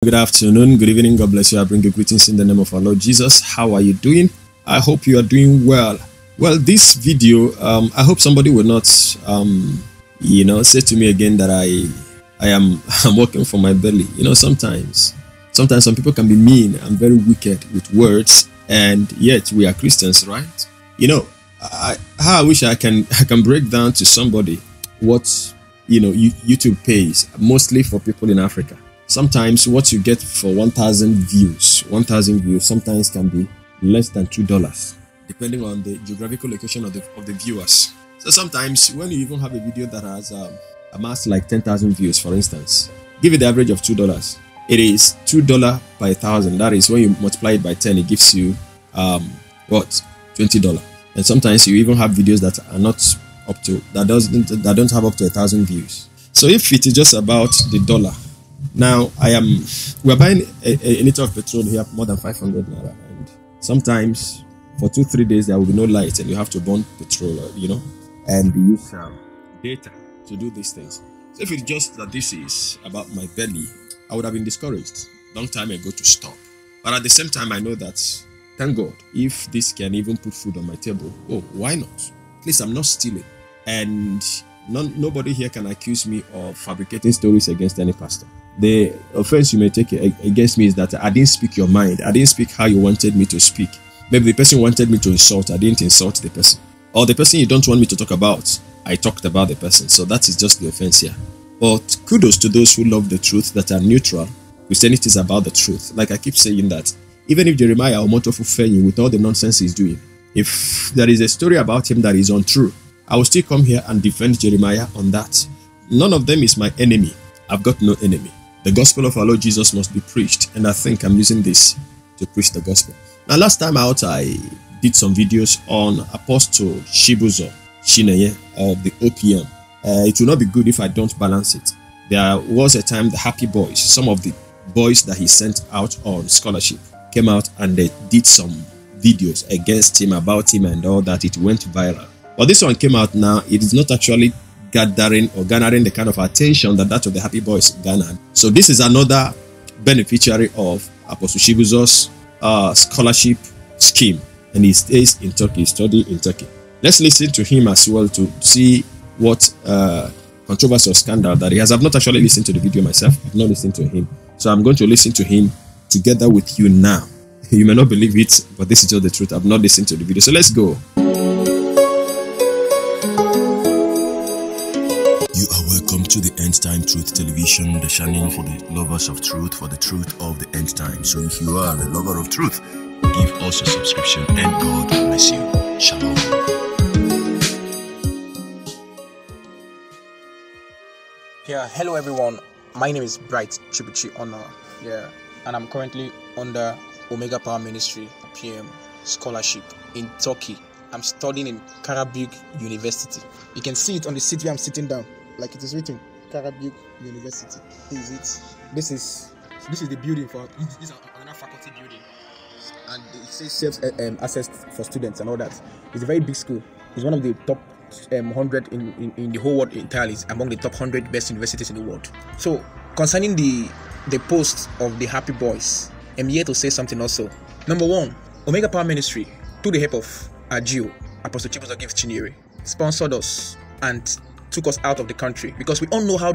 Good afternoon, good evening, God bless you. I bring you greetings in the name of our Lord Jesus. How are you doing? I hope you are doing well. Well, this video, I hope somebody will not, say to me again that I'm working for my belly. Sometimes some people can be mean and very wicked with words, and yet we are Christians, right? How I wish I can break down to somebody what, YouTube pays, mostly for people in Africa. Sometimes what you get for 1,000 views, sometimes can be less than $2, depending on the geographical location of the viewers. So sometimes when you even have a video that has amassed like 10,000 views, for instance, give it the average of $2. It is $2 per 1,000. That is, when you multiply it by 10, it gives you $20. And sometimes you even have videos that are not up to that don't have up to 1,000 views. So if it is just about the dollar. Now we're buying a liter of petrol here, more than 500 naira, and sometimes for 2-3 days there will be no light and you have to burn petrol, and use data to do these things. So if it's just that this is about my belly, I would have been discouraged long time ago to stop. But at the same time, I know that, thank God, if this can even put food on my table, why not? At least I'm not stealing, and nobody here can accuse me of fabricating stories against any pastor. The offense you may take against me is that I didn't speak your mind. I didn't speak how you wanted me to speak. Maybe the person wanted me to insult. I didn't insult the person. Or the person you don't want me to talk about, I talked about the person. So that is just the offense here. But kudos to those who love the truth, that are neutral. Christianity is about the truth. Like I keep saying that, even if Jeremiah Omotofu with all the nonsense he's doing, if there is a story about him that is untrue, I will still come here and defend Jeremiah on that. None of them is my enemy. I've got no enemy. The gospel of our Lord Jesus must be preached, and I think I'm using this to preach the gospel. Now, last time out, I did some videos on Apostle Chibuzor Chineye of the OPM. It will not be good if I don't balance it. There was a time the Happie boys, some of the boys that he sent out on scholarship, came out and they did some videos against him, about him and all that. It went viral. But this one came out now. It is not actually garnering the kind of attention that of the Happie boys garnered. So this is another beneficiary of Apostle Chibuzor's scholarship scheme, and he stays in Turkey, studying in Turkey. Let's listen to him as well to see what controversy or scandal that he has. I've not actually listened to the video myself. I've not listened to him, so I'm going to listen to him together with you now. You may not believe it, but this is just the truth. I've not listened to the video, so let's go. You are welcome to the End Time Truth Television, the channel for the lovers of truth, for the truth of the end time. So if you are a lover of truth, give us a subscription, and God bless you. Shalom. Yeah, hello everyone. My name is Bright Chibuzor, and I'm currently under Omega Power Ministry PM scholarship in Turkey. I'm studying in Karabük University. You can see it on the seat where I'm sitting down, like it is written, Karabük University. This is the building this is another faculty building, and it says self access for students and all that. It's a very big school. It's one of the top 100 in the whole world entirely. It's among the top 100 best universities in the world. So concerning the post of the Happie boys, I'm here to say something also. Number one, Omega Power Ministry, through the help of Agio, Apostle Chibuzor Gift Chinyere, sponsored us and took us out of the country, because we all know how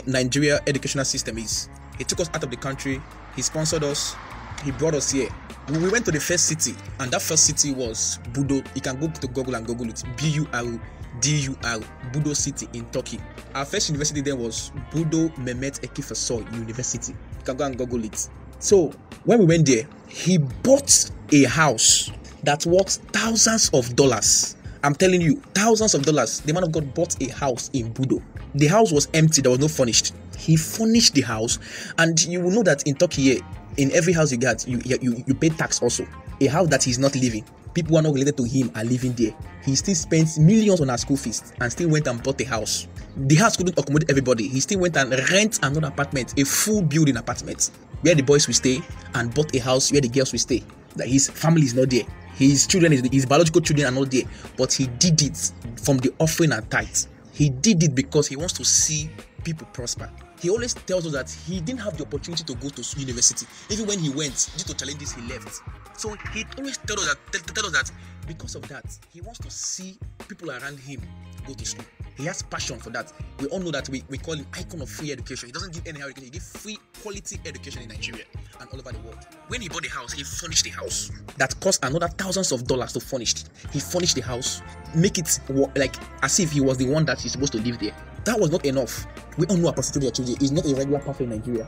Nigeria educational system is. He took us out of the country, he sponsored us, he brought us here. We went to the first city, and that first city was Budo. You can go to Google and Google it, B-U-R-D-U-R, Budo City in Turkey. Our first university then was Budo Mehmet Akif Ersoy University. You can go and Google it. So when we went there, he bought a house that worth thousands of dollars. I'm telling you, thousands of dollars. The man of God bought a house in Budo. The house was empty, there was no furnished. He furnished the house, and you will know that in Turkey, in every house you get, you pay tax also. A house that he's not living, people who are not related to him are living there. He still spent millions on our school fees and still went and bought a house. The house couldn't accommodate everybody. He still went and rent another apartment, a full building apartment, where the boys will stay, and bought a house where the girls will stay. That his family is not there. His children, his biological children are not there, but he did it from the offering and tithe. He did it because he wants to see people prosper. he always tells us that he didn't have the opportunity to go to university. Even when he went, due to challenges, he left. So he always tells us that because of that, he wants to see people around him go to school. He has passion for that. We all know that we call him icon of free education. He doesn't give any education. He gives free quality education in Nigeria and all over the world. When he bought the house, he furnished the house. That cost another thousands of dollars to furnish. He furnished the house, make it like as if he was the one that is supposed to live there. That was not enough. We all know Apostle Chibuzor is not a regular person in Nigeria.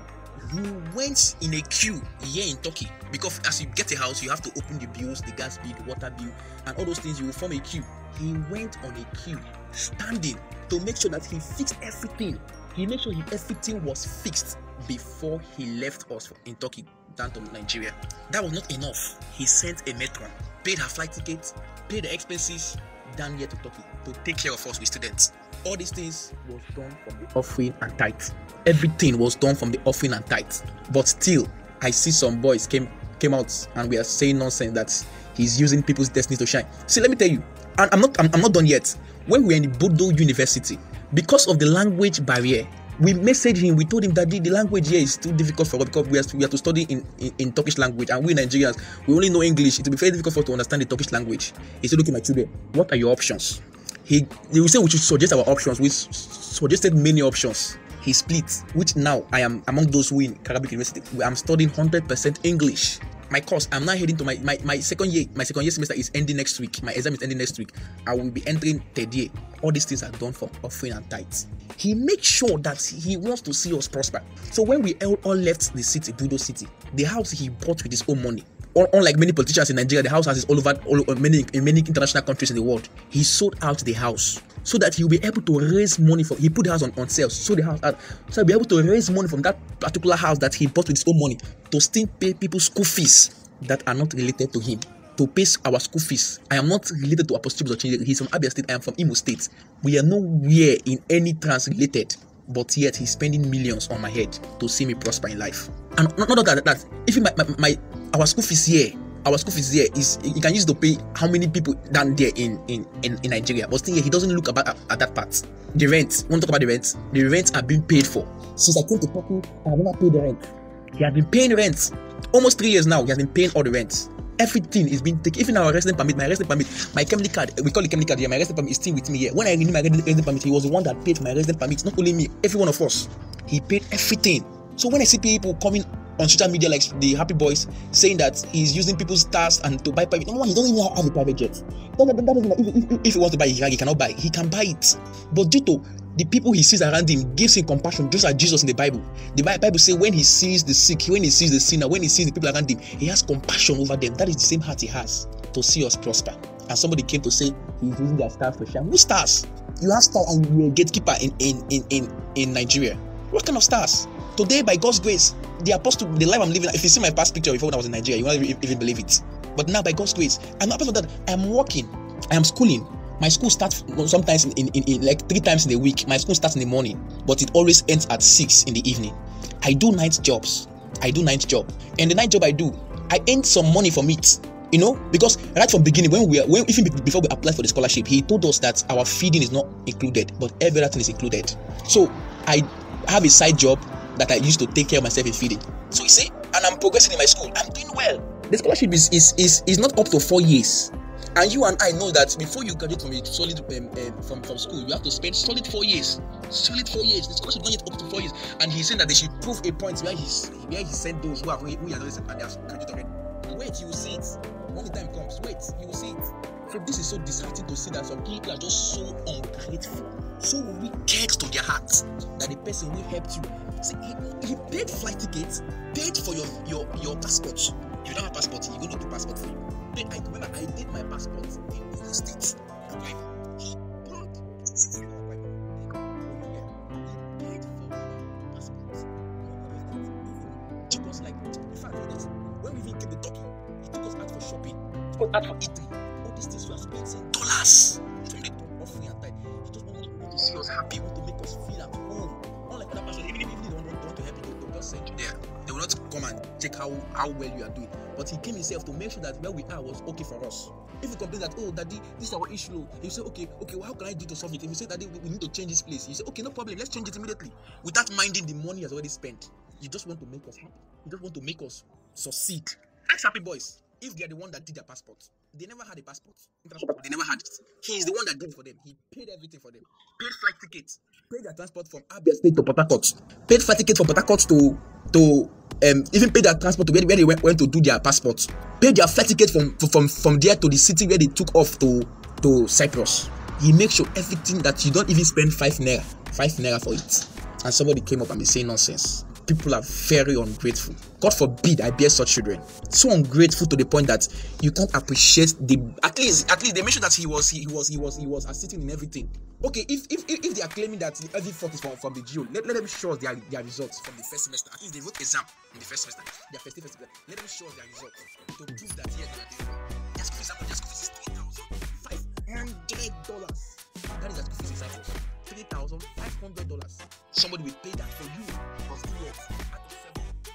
He went in a queue here in Turkey because as you get a house, you have to open the bills, the gas bill, the water bill, and all those things. You will form a queue. He went on a queue, standing to make sure that he fixed everything. He made sure everything was fixed before he left us in Turkey down to Nigeria. That was not enough. He sent a matron, paid her flight ticket, paid the expenses down here to Turkey to take care of us with students. All these things was done from the offering and tithe. Everything was done from the offering and tithe. But still, I see some boys came out and we are saying nonsense that he's using people's destiny to shine. See, let me tell you, and I'm not done yet. When we were in the Bodo University, because of the language barrier, we messaged him. We told him that the language here is too difficult for us because we have to study in Turkish language, and we Nigerians, we only know English. It will be very difficult for us to understand the Turkish language. He said, "Look, my children, what are your options?" He will say we should suggest our options. We suggested many options. He split, which now I am among those who in Arabic University. I'm studying 100% English. My course, I'm now heading to my second year. My second year semester is ending next week. My exam is ending next week. I will be entering third year. All these things are done for offering and tithes. He makes sure that he wants to see us prosper. So when we all left the city, Bodo City, the house he bought with his own money. Unlike many politicians in Nigeria, the house has all over many international countries in the world. He sold out the house so that he'll be able to raise money for. He put the house on sale, so the house out, so he'll be able to raise money from that particular house that he bought with his own money to still pay people's school fees that are not related to him. To pay our school fees. I am not related to Apostle Chibuzor. He's from Abia State. I am from Imo State. We are nowhere in any trans related, but yet he's spending millions on my head to see me prosper in life. And not that even our school fees here is you can use to pay how many people down there in Nigeria, but still he doesn't look at that part. The rent, want to talk about the rent? The rents are being paid for. Since I came to Turkey, I have never paid the rent. He has been paying rent almost 3 years now. He has been paying all the rents. Everything is being taken. Even our resident permit, my chemical card, we call it chemical card here. My resident permit is still with me here. When I renewed my resident permit, he was the one that paid for my resident permit. Not only me, every one of us. He paid everything. So when I see people coming on social media like the Happy Boys saying that he's using people's stars and to buy private, number one, he doesn't even have a private jet. If he wants to buy, he cannot buy. He can buy it, but due to the people he sees around him gives him compassion, just like Jesus in the Bible. The Bible says when he sees the sick, when he sees the sinner, when he sees the people around him, he has compassion over them. That is the same heart he has to see us prosper. And somebody came to say he's using their stars to shine. Which stars? You have stars and you're a gatekeeper in Nigeria. What kind of stars? Today, by God's grace, the apostle, the life I'm living, if you see my past picture before when I was in Nigeria, you won't even believe it. But now, by God's grace, I'm not that I am working, I am schooling. My school starts sometimes in like 3 times in a week. My school starts in the morning, but it always ends at 6 in the evening. I do night jobs. And the night job I do, I earn some money from it. You know, because right from the beginning, even before we applied for the scholarship, he told us that our feeding is not included, but everything is included. So I have a side job that I used to take care of myself in feeding. So you see, and I'm progressing in my school. I'm doing well. The scholarship is not up to 4 years. And you and I know that before you graduate from a solid from school, you have to spend solid 4 years. Solid 4 years. The scholarship is not yet up to 4 years. And he's saying that they should prove a point where he sent those who are already graduated already. Wait, you will see it. When the time comes, wait, you will see it. So this is so disheartening to see that some people are just so ungrateful, so wicked to their hearts that the person who helped you. See, he paid flight tickets, paid for your passport. If you don't have a passport, he's going to do passport for you. I remember I did my passport in Imo State. He paid for passport. It was like, in fact, when we even came to Turkey, he took us out for shopping. He took us out for eating. All these things we are spending dollars from the offering and tithe. He just want to see us happy, want to make us feel at home. Unlike other pastors, even if they don't want to help you, they'll just send you there. They will not come and check how well you are doing. But he came himself to make sure that where we are was okay for us. If you complain that, oh, daddy, this is our issue, he say, okay, well, how can I do to solve it? If you say, daddy, we need to change this place, you say, okay, no problem, let's change it immediately. Without minding the money has already spent. You just want to make us happy. You just want to make us succeed. Ask Happy Boys if they are the one that did their passport. They never had a passport. They never had it. He is the one that did it for them. He paid everything for them. Paid flight tickets. Paid their transport from Abia State to Port Harcourt. Paid flight tickets from Port Harcourt to even paid their transport to where they went to do their passports. Paid their flight ticket from there to the city where they took off to Cyprus. He makes sure everything that you don't even spend 5 naira for it. And somebody came up and be saying nonsense. People are very ungrateful. God forbid I bear such children. So ungrateful to the point that you can't appreciate the at least they mentioned that he was assisting in everything. Okay, if they are claiming that every fault is from the GO, let them show us their results from the first semester. At least they wrote exam in the first semester. Their first semester. Let them show us their results to prove that yes, they are doing. Their school fees is $3,500. That is their school fees in Cyprus. $3,500. Somebody will pay that for you for 3 years out of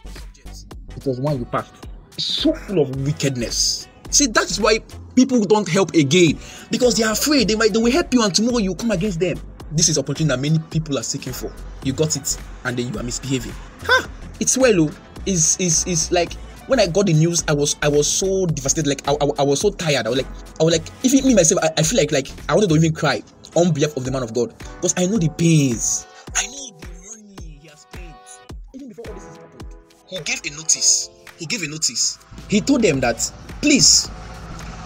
7 subjects. It was one you passed. It's so full of wickedness. See, that is why people don't help again, because they are afraid they will help you and tomorrow you come against them. This is opportunity that many people are seeking for. You got it and then you are misbehaving. It's well, it's like when I got the news, I was so devastated. Like I was so tired. I was like, even me myself, I feel like I wanted to even cry on behalf of the man of God, because I know the pains. I know the money he has spent. Even before all this has happened, he gave a notice. He told them that, please,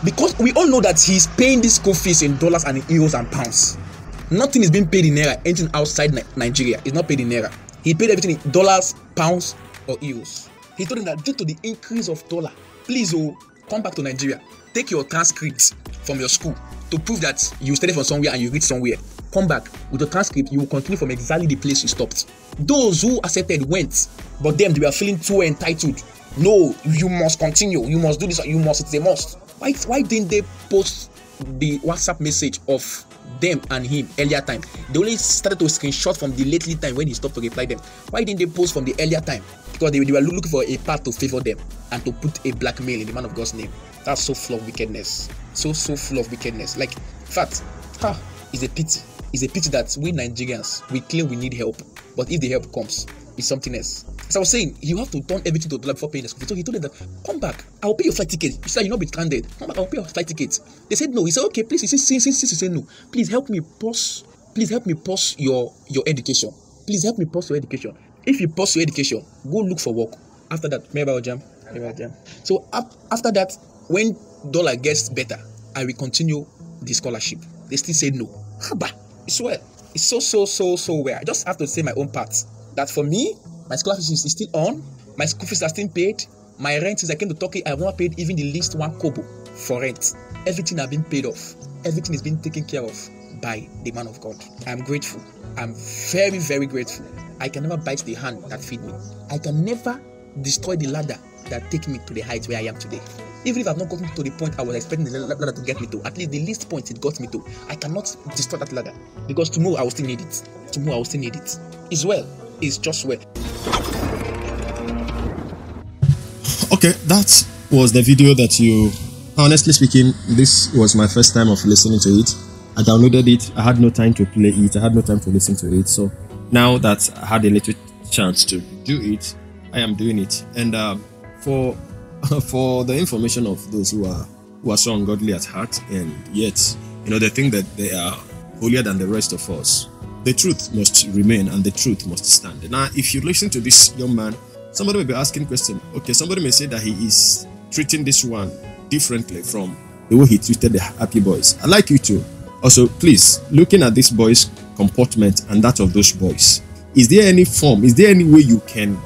because we all know that he's paying this school fees in dollars and in euros and pounds. Nothing is being paid in naira. Anything outside Nigeria is not paid in naira. He paid everything in dollars, pounds, or euros. He told them that due to the increase of dollar, please, come back to Nigeria. Take your transcripts from your school to prove that you studied from somewhere and you read somewhere. Come back with your transcript. You will continue from exactly the place you stopped. Those who accepted went, but them, they were feeling too entitled. No, you must continue. You must do this. You must. It's a must. Why didn't they post the WhatsApp message of them and him earlier time? They only started to screenshot from the lately time when he stopped to reply them. Why didn't they post from the earlier time? Because they were looking for a path to favor them and to put a blackmail in the man of God's name. That's so full of wickedness. So full of wickedness. Like, in fact, it's a pity. It's a pity that we Nigerians, we claim we need help, but if the help comes, it's something else. As I was saying, you have to turn everything to dollar before paying the school fee. So he told them that, come back, I'll pay your flight ticket. He said, you'll not be stranded. Come back, I'll pay your flight ticket. They said no. He said, okay, please. He said, since he said no, please help me pause your education. Please help me pause your education. If you pause your education, go look for work. After that, maybe I'll jam. So after that, when dollar gets better, I will continue the scholarship. They still say no. It's well. It's so well. I just have to say my own part. That for me, my scholarship is still on. My school fees are still paid. My rent, since I came to Turkey, I have not paid even the least 1 kobo for rent. Everything has been paid off. Everything has been taken care of by the man of God. I'm grateful. I'm very, very grateful. I can never bite the hand that feed me. I can never destroy the ladder that take me to the heights where I am today. Even if I've not gotten to the point I was expecting the ladder to get me to, at least the least point it got me to, I cannot destroy that ladder, because tomorrow I will still need it. It's well. It's just well. Okay, that was the video that you... Honestly speaking, this was my first time of listening to it. I downloaded it. I had no time to play it. I had no time to listen to it. So now that I had a little chance to do it, I am doing it. And for the information of those who are so ungodly at heart, and yet they think that they are holier than the rest of us, the truth must remain and the truth must stand. Now, if you listen to this young man, somebody may be asking question. Okay, somebody may say that he is treating this one differently from the way he treated the Happy Boys. I'd like you to also, please, looking at this boy's comportment and that of those boys, is there any way you can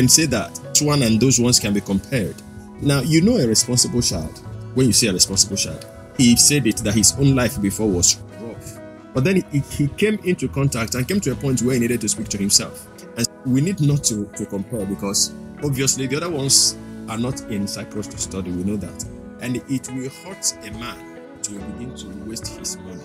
say that one and those ones can be compared? Now, a responsible child. When you say a responsible child, he said it that his own life before was rough, but then he came into contact and came to a point where he needed to speak to himself. And we need not to compare, because obviously the other ones are not in Cyprus to study. We know that, and it will hurt a man to begin to waste his money.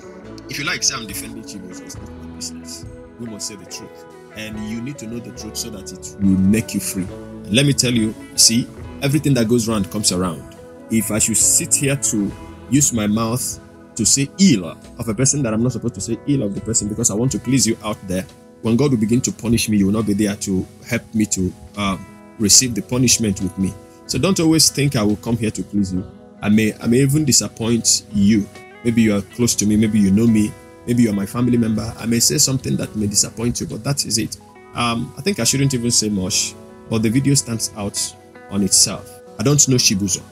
If you like, say I'm defending Chibuzor, it's not my business. We must say the truth, and you need to know the truth so that it will make you free. And let me tell you, see, everything that goes around comes around. If I should sit here to use my mouth to say ill of a person that I'm not supposed to say ill of the person because I want to please you out there, when God will begin to punish me, you will not be there to help me to receive the punishment with me. So don't always think I will come here to please you. I may even disappoint you. Maybe you are close to me, maybe you know me, maybe you're my family member. I may say something that may disappoint you, but that is it. I think I shouldn't even say much, but the video stands out on itself. I don't know Chibuzor.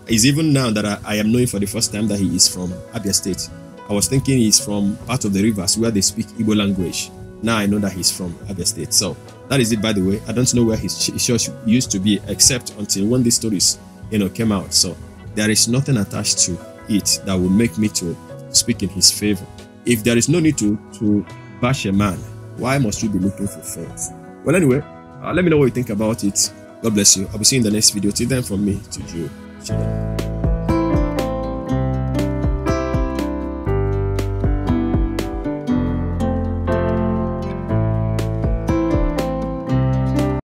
It's even now that I am knowing for the first time that he is from Abia State. I was thinking he's from part of the rivers where they speak Igbo language. Now I know that he's from Abia State. So that is it, by the way. I don't know where his church used to be, except until when these stories, came out. So there is nothing attached to it that will make me to speak in his favor. If there is no need to bash a man, why must you be looking for faults? Well, anyway, let me know what you think about it. God bless you. I'll be seeing you in the next video. Till then, from me to you. Shalom.